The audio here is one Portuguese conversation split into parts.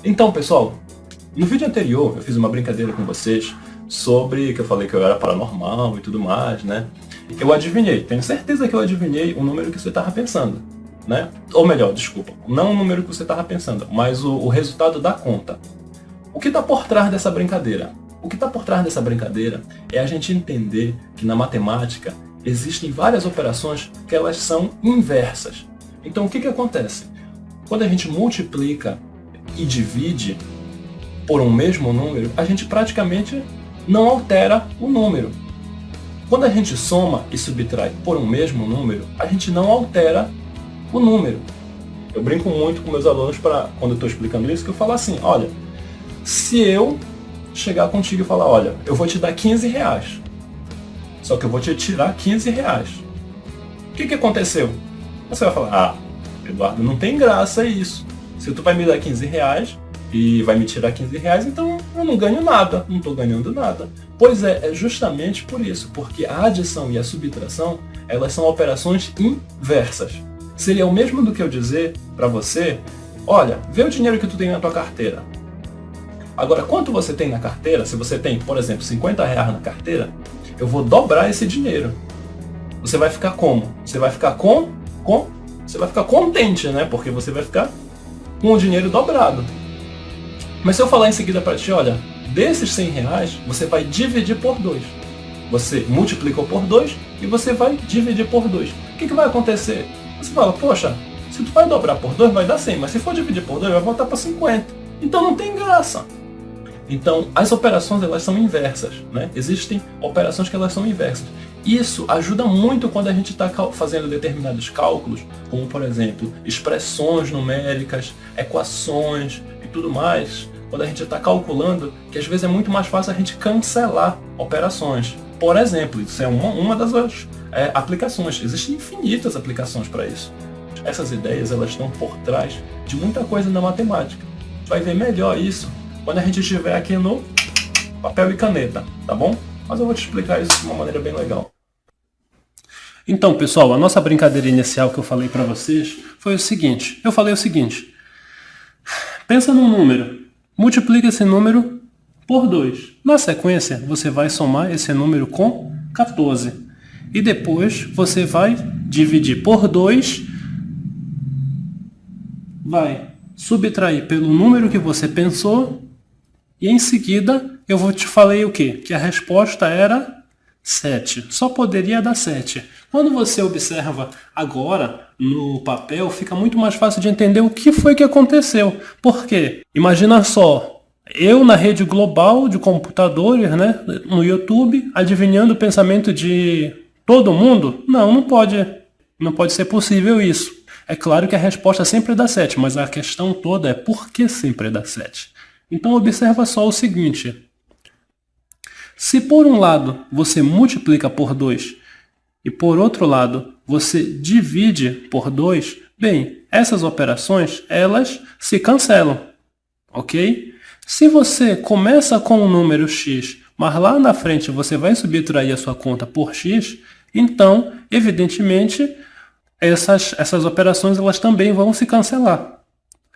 Então, pessoal, no vídeo anterior eu fiz uma brincadeira com vocês sobre que eu falei que eu era paranormal e tudo mais, né? Eu adivinhei, tenho certeza que eu adivinhei o número que você estava pensando, né? Ou melhor, desculpa, não o número que você estava pensando, mas o resultado da conta. O que está por trás dessa brincadeira? O que está por trás dessa brincadeira é a gente entender que na matemática existem várias operações que elas são inversas. Então o que acontece? Quando a gente multiplica e divide por um mesmo número, a gente praticamente não altera o número. Quando a gente soma e subtrai por um mesmo número, a gente não altera o número. Eu brinco muito com meus alunos quando eu estou explicando isso, que eu falo assim, olha, se eu chegar contigo e falar, olha, eu vou te dar 15 reais, só que eu vou te tirar 15 reais. O que aconteceu? Você vai falar, Eduardo, não tem graça isso. Se tu vai me dar 15 reais e vai me tirar 15 reais, então eu não ganho nada, não estou ganhando nada. Pois é justamente por isso, porque a adição e a subtração, elas são operações inversas. Seria o mesmo do que eu dizer para você, olha, vê o dinheiro que tu tem na tua carteira. Agora, quanto você tem na carteira, se você tem, por exemplo, 50 reais na carteira, eu vou dobrar esse dinheiro. Você vai ficar como? Você vai ficar você vai ficar contente, né? Porque você vai ficar com o dinheiro dobrado. Mas se eu falar em seguida para ti, olha, desses 100 reais, você vai dividir por 2. Você multiplicou por 2 e você vai dividir por 2. O que vai acontecer? Você fala, poxa, se tu vai dobrar por 2 vai dar 100, mas se for dividir por 2 vai voltar para 50. Então não tem graça. Então as operações elas são inversas, né? Existem operações que elas são inversas. Isso ajuda muito quando a gente está fazendo determinados cálculos, como por exemplo, expressões numéricas, equações e tudo mais. Quando a gente está calculando, que às vezes é muito mais fácil a gente cancelar operações. Por exemplo, isso é uma das aplicações. Existem infinitas aplicações para isso. Essas ideias elas estão por trás de muita coisa na matemática. A gente vai ver melhor isso quando a gente estiver aqui no papel e caneta, tá bom? Mas eu vou te explicar isso de uma maneira bem legal. Então, pessoal, a nossa brincadeira inicial que eu falei para vocês foi o seguinte. Eu falei o seguinte. Pensa num número. Multiplica esse número por 2. Na sequência, você vai somar esse número com 14. E depois você vai dividir por 2. Vai subtrair pelo número que você pensou. E em seguida, eu te falei o quê? Que a resposta era 7. Só poderia dar 7. Quando você observa agora no papel, fica muito mais fácil de entender o que foi que aconteceu. Por quê? Imagina só, eu na rede global de computadores, né, no YouTube, adivinhando o pensamento de todo mundo? Não pode. Não pode ser possível isso. É claro que a resposta sempre dá 7, mas a questão toda é por que sempre dá 7? Então observa só o seguinte. Se por um lado você multiplica por 2 e por outro lado você divide por 2, bem, essas operações elas se cancelam, ok? Se você começa com o número x, mas lá na frente você vai subtrair a sua conta por x, então, evidentemente, essas operações elas também vão se cancelar.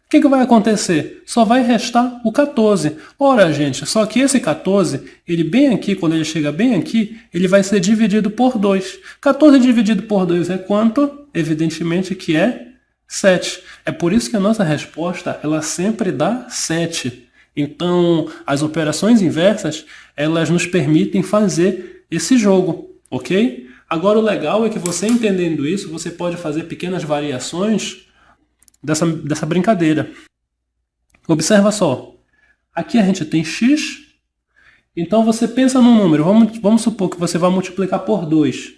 O que vai acontecer? Só vai restar o 14. Ora, gente, só que esse 14, ele bem aqui, quando ele chega bem aqui, ele vai ser dividido por 2. 14 dividido por 2 é quanto? Evidentemente que é 7. É por isso que a nossa resposta, ela sempre dá 7. Então, as operações inversas, elas nos permitem fazer esse jogo, ok? Agora, o legal é que você entendendo isso, você pode fazer pequenas variações dessa brincadeira. Observa só. Aqui a gente tem x. Então você pensa num número. Vamos supor que você vai multiplicar por 2.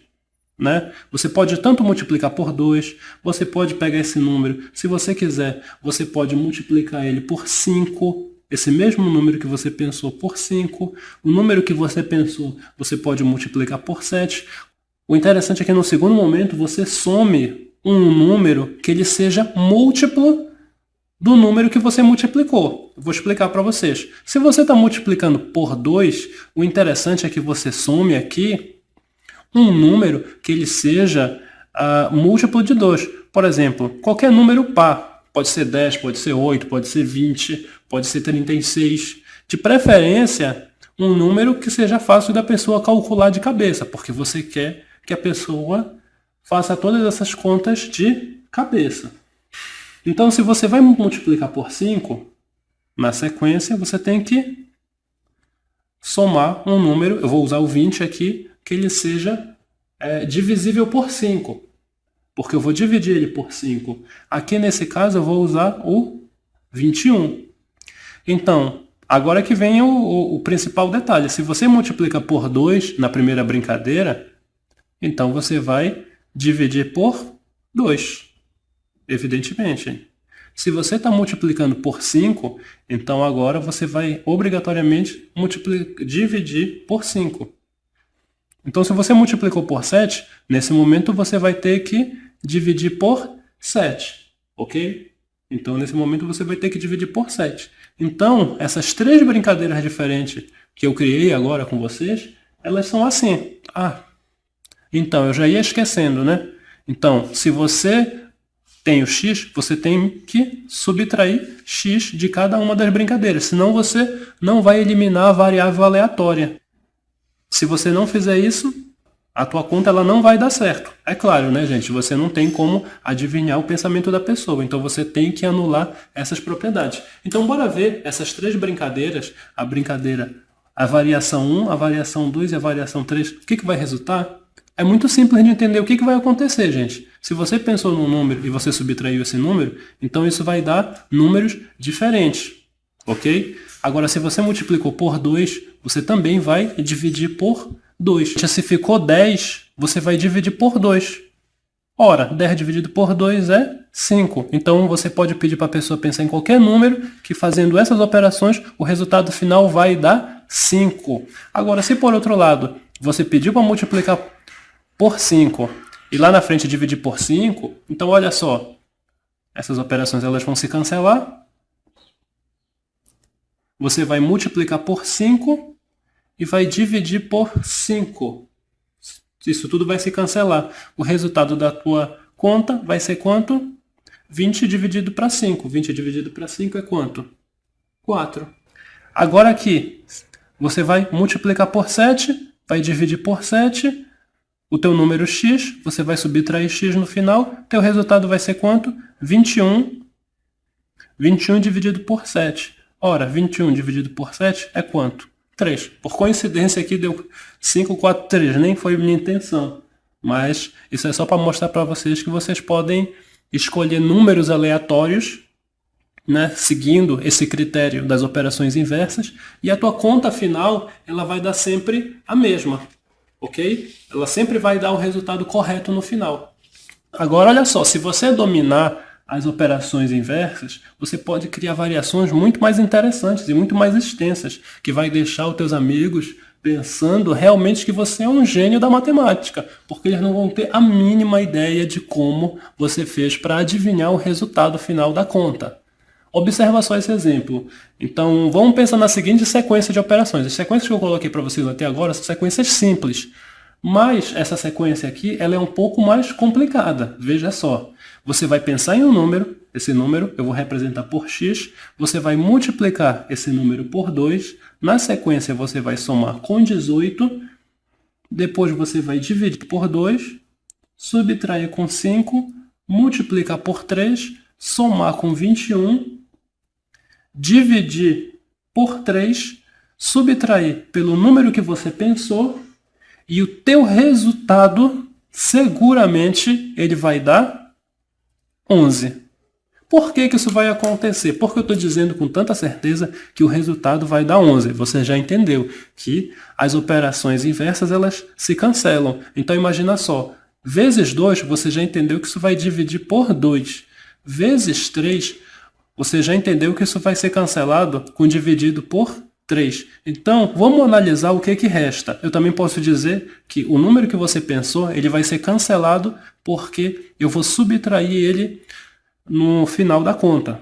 Né? Você pode tanto multiplicar por 2. Você pode pegar esse número. Se você quiser, você pode multiplicar ele por 5. Esse mesmo número que você pensou por 5. O número que você pensou, você pode multiplicar por 7. O interessante é que no segundo momento você some um número que ele seja múltiplo do número que você multiplicou. Eu vou explicar para vocês. Se você está multiplicando por 2, o interessante é que você some aqui um número que ele seja múltiplo de 2. Por exemplo, qualquer número par. Pode ser 10, pode ser 8, pode ser 20, pode ser 36. De preferência, um número que seja fácil da pessoa calcular de cabeça, porque você quer que a pessoa faça todas essas contas de cabeça. Então, se você vai multiplicar por 5, na sequência, você tem que somar um número, eu vou usar o 20 aqui, que ele seja divisível por 5, porque eu vou dividir ele por 5. Aqui, nesse caso, eu vou usar o 21. Então, agora que vem o principal detalhe. Se você multiplica por 2 na primeira brincadeira, então você vai dividir por 2, evidentemente. Se você está multiplicando por 5, então agora você vai obrigatoriamente dividir por 5. Então, se você multiplicou por 7, nesse momento você vai ter que dividir por 7, ok? Então, nesse momento você vai ter que dividir por 7. Então, essas 3 brincadeiras diferentes que eu criei agora com vocês, elas são assim. Então, eu já ia esquecendo, né? Então, se você tem o x, você tem que subtrair x de cada uma das brincadeiras, senão você não vai eliminar a variável aleatória. Se você não fizer isso, a tua conta ela não vai dar certo. É claro, né, gente? Você não tem como adivinhar o pensamento da pessoa, então você tem que anular essas propriedades. Então, bora ver essas 3 brincadeiras, a variação 1, a variação 2 e a variação 3, o que vai resultar? É muito simples de entender o que vai acontecer, gente. Se você pensou num número e você subtraiu esse número, então isso vai dar números diferentes, ok? Agora, se você multiplicou por 2, você também vai dividir por 2. Se ficou 10, você vai dividir por 2. Ora, 10 dividido por 2 é 5. Então, você pode pedir para a pessoa pensar em qualquer número que fazendo essas operações, o resultado final vai dar 5. Agora, se por outro lado, você pediu para multiplicar por 5 e lá na frente dividir por 5, então olha só, essas operações elas vão se cancelar. Você vai multiplicar por 5 e vai dividir por 5. Isso tudo vai se cancelar. O resultado da tua conta vai ser quanto? 20 dividido para 5. 20 dividido para 5 é quanto? 4. Agora aqui, você vai multiplicar por 7, vai dividir por 7, o teu número x, você vai subtrair x no final, teu resultado vai ser quanto? 21. 21 dividido por 7. Ora, 21 dividido por 7 é quanto? 3. Por coincidência aqui deu 5, 4, 3. Nem foi minha intenção. Mas isso é só para mostrar para vocês que vocês podem escolher números aleatórios, né, seguindo esse critério das operações inversas, e a tua conta final ela vai dar sempre a mesma, ok? Ela sempre vai dar o resultado correto no final. Agora, olha só, se você dominar as operações inversas, você pode criar variações muito mais interessantes e muito mais extensas, que vai deixar os teus amigos pensando realmente que você é um gênio da matemática, porque eles não vão ter a mínima ideia de como você fez para adivinhar o resultado final da conta. Observa só esse exemplo. Então, vamos pensar na seguinte sequência de operações. As sequências que eu coloquei para vocês até agora são sequências simples, mas essa sequência aqui ela é um pouco mais complicada. Veja só. Você vai pensar em um número, esse número eu vou representar por x, você vai multiplicar esse número por 2, na sequência você vai somar com 18, depois você vai dividir por 2, subtrair com 5, multiplicar por 3, somar com 21, dividir por 3, subtrair pelo número que você pensou, e o teu resultado, seguramente, ele vai dar 11. Por que isso vai acontecer? Porque eu estou dizendo com tanta certeza que o resultado vai dar 11. Você já entendeu que as operações inversas elas se cancelam. Então imagina só, vezes 2 você já entendeu que isso vai dividir por 2. Vezes 3 você já entendeu que isso vai ser cancelado com dividido por 3. Então, vamos analisar o que resta. Eu também posso dizer que o número que você pensou, ele vai ser cancelado porque eu vou subtrair ele no final da conta.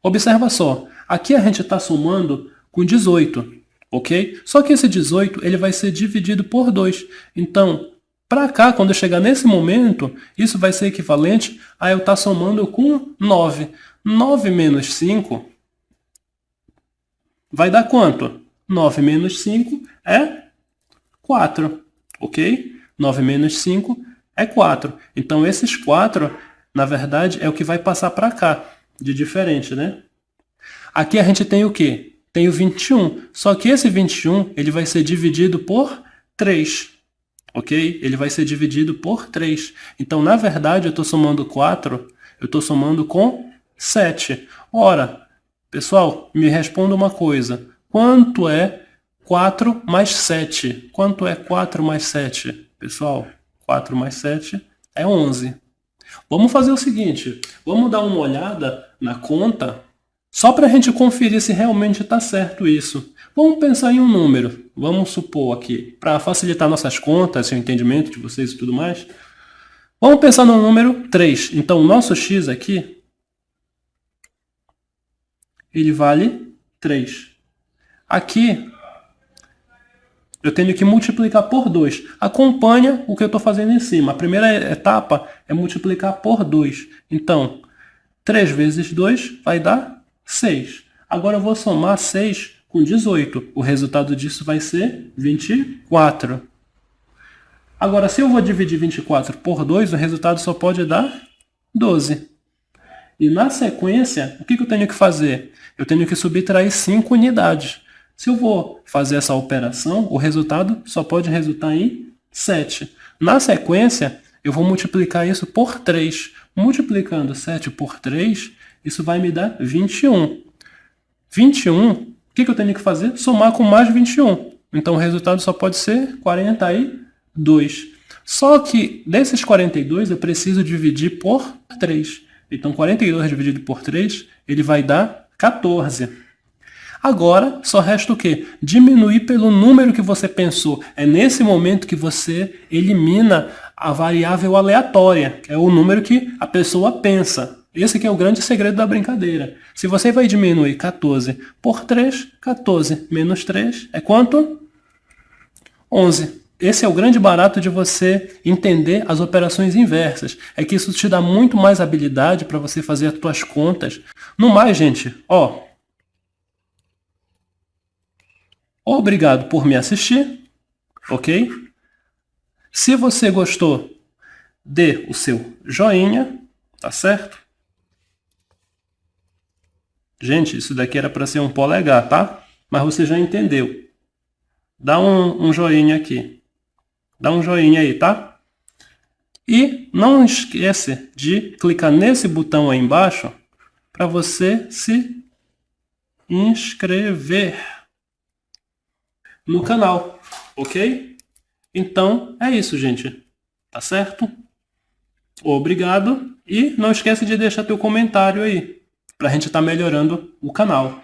Observa só, aqui a gente está somando com 18, ok? Só que esse 18 ele vai ser dividido por 2. Então, Para cá, quando eu chegar nesse momento, isso vai ser equivalente a eu estar somando com 9. 9 menos 5 vai dar quanto? 9 menos 5 é 4, ok? 9 menos 5 é 4. Então, esses 4, na verdade, é o que vai passar para cá, de diferente, né? Aqui a gente tem o quê? Tem o 21. Só que esse 21, ele vai ser dividido por 3. Ok? Ele vai ser dividido por 3. Então, na verdade, eu estou somando 4, eu estou somando com 7. Ora, pessoal, me responda uma coisa. Quanto é 4 mais 7? Quanto é 4 mais 7? Pessoal, 4 mais 7 é 11. Vamos fazer o seguinte, vamos dar uma olhada na conta, só para a gente conferir se realmente está certo isso. Vamos pensar em um número, vamos supor aqui, para facilitar nossas contas, o entendimento de vocês e tudo mais. Vamos pensar no número 3. Então, o nosso x aqui, ele vale 3. Aqui, eu tenho que multiplicar por 2. Acompanha o que eu estou fazendo em cima. A primeira etapa é multiplicar por 2. Então, 3 vezes 2 vai dar 6. Agora eu vou somar 6 com 18. O resultado disso vai ser 24. Agora, se eu vou dividir 24 por 2, o resultado só pode dar 12. E na sequência, o que eu tenho que fazer? Eu tenho que subtrair 5 unidades. Se eu vou fazer essa operação, o resultado só pode resultar em 7. Na sequência, eu vou multiplicar isso por 3. Multiplicando 7 por 3, isso vai me dar 21. 21, o que eu tenho que fazer? Somar com mais 21. Então, o resultado só pode ser 42. Só que, desses 42, eu preciso dividir por 3. Então, 42 dividido por 3, ele vai dar 14. Agora, só resta o quê? Diminuir pelo número que você pensou. É nesse momento que você elimina a variável aleatória, que é o número que a pessoa pensa. Esse que é o grande segredo da brincadeira. Se você vai diminuir 14 por 3, 14 menos 3 é quanto? 11. Esse é o grande barato de você entender as operações inversas. É que isso te dá muito mais habilidade para você fazer as suas contas. No mais, gente, obrigado por me assistir, ok? Se você gostou, dê o seu joinha, tá certo? Gente, isso daqui era para ser um polegar, tá? Mas você já entendeu. Dá um joinha aqui. Dá um joinha aí, tá? E não esquece de clicar nesse botão aí embaixo para você se inscrever no canal, ok? Então, é isso, gente. Tá certo? Obrigado. E não esquece de deixar teu comentário aí, pra gente estar melhorando o canal.